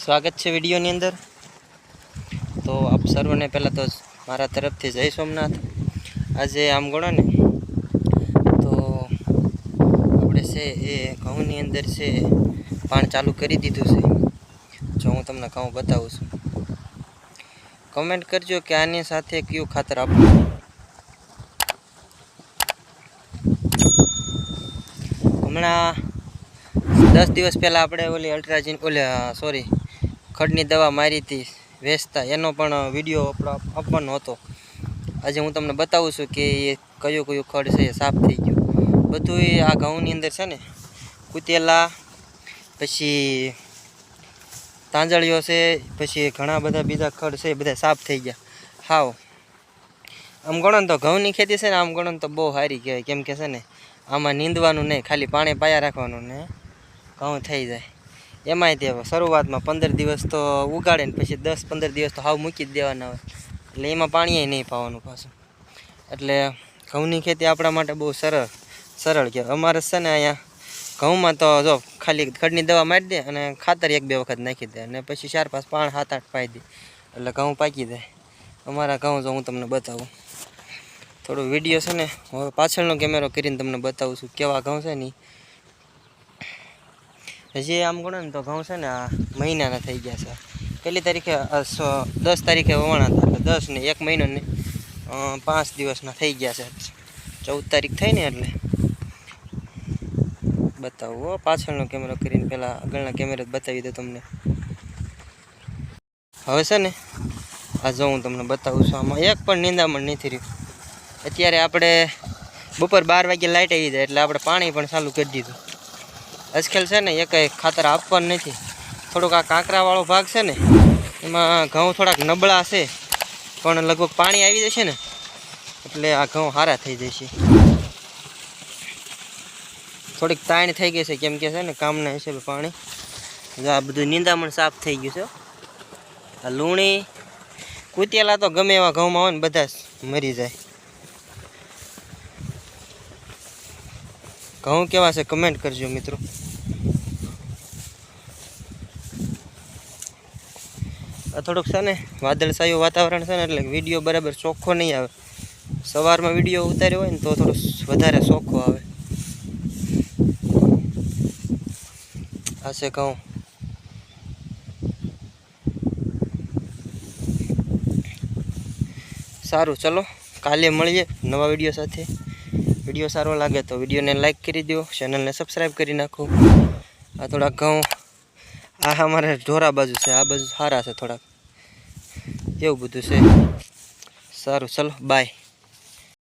स्वागत है वीडियो नी अंदर। तो आप सर्व ने पहला तो मारा तरफ थी जय सोमनाथ। आज आम गणो ने तो अपने से ये घऊँ नी अंदर से पाण चालू करी दीधुं छे। जो हूँ तमने घऊँ बतावुं छुं, कमेंट करजो कि आनी साथे क्यू खातर आपवुं। हमणा 10 दिवस पहला आपणे ओली अल्ट्राजीन सॉरी खडनी दवा मारी थी वेचता, एनो पण विडियो आपवानो हतो। आज हूँ तमने बतावुं छुं कि ये कयो कयो खड छे ए साफ थई गयो। बधुंय आ घऊँनी अंदर छे ने कुतेला पछी तांजळियो छे, पछी घणा बधा बीजा खड छे बधा साफ थई गया हाव। आम गणो तो घऊँनी खेती छे ने आम गणो तो बहु सारी कहेवाय, केम के छे ने आमां नींदवानुं नहीं, खाली पाणी पाया राखवानुं ने घऊँ थई जाय। एमांय ते शरूआत में 15 दिवस तो उगाड़े ने पछी 10-15 दिवस तो हाव मूकी ज देवाना होय, एटले एमां पाणीए नहीं पावानुं पाछुं। एटले घऊँनी खेती आपणा माटे बहु सरळ कहेवाय। अमारे छे ने अहींया घऊँमां तो जो खाली खडनी दवा मारी दे अने खातर 1-2 वखत नाखी दे अने पछी 4-5 पाण 7-8 पाई दे एटले घऊँ पाकी जाय। अमारा घऊँ जो हूँ तमने बतावुं, थोड़ो विडियो छे ने हवे पाछळनो केमेरो करीने तमने बतावुं छुं केवा घऊँ छे ने। हजी आम गणो ने तो घऊँ छे ने आ महीनाना थई गया छे। पहली तारीखे 10 तारीखे ववाणा था एटले 10 ने 1 महीनो ने 5 दिवसना थई गया छे। 14 तारीख थई ने एटले बतावो पाछळनो केमेरो करीने पेला आगळना केमेरा बतावी दो तमने। हवे छे ने आ जो हूँ तमने बतावुं छुं, आमां एक पण निंदामण नथी रह्युं। अत्यारे आपणे बपोर 12 वागे लाइट आई जाय एटले आपणे पाणी पण चालू करी दीधुं। આજકાલ છે ને એક ખાતર આપવાનું નથી। થોડોક આ કાંકરાવાળો ભાગ છે ને એમાં ઘઉં થોડાક નબળા છે, પણ લગભગ પાણી આવી જશે ને એટલે આ ઘઉં સારા થઈ જશે। થોડીક તાણ થઈ ગઈ છે કેમ કે છે ને કામના હિસાબે પાણી આ બધું નિંદામણ સાફ થઈ ગયું છે। આ લૂણી કૂતેલા તો ગમે એવા ઘઉંમાં હોય ને બધા મરી જાય। घऊँ केवा से कमेंट करजो मित्रों। थोड़ोक छे ने वादळछायुं वातावरण छे ने एटले विडियो बराबर चोख्खो नहीं आवे। सवारमां विडियो उतार्यो होय ने तो थोड़ो वधारे चोख्खो आवे। आ छे घऊँ। सारूं चलो काले मळीए नवा विडियो साथे। विडियो सारो लागे तो विडियो ने लाइक करी दो, चैनल ने सब्सक्राइब करी नाखो। आ थोड़ा घऊँ आ हमारे ढोरा बाजू से आ बाजू सारा से थोड़ा एवं बधुं छे। सारूं चलो बाय।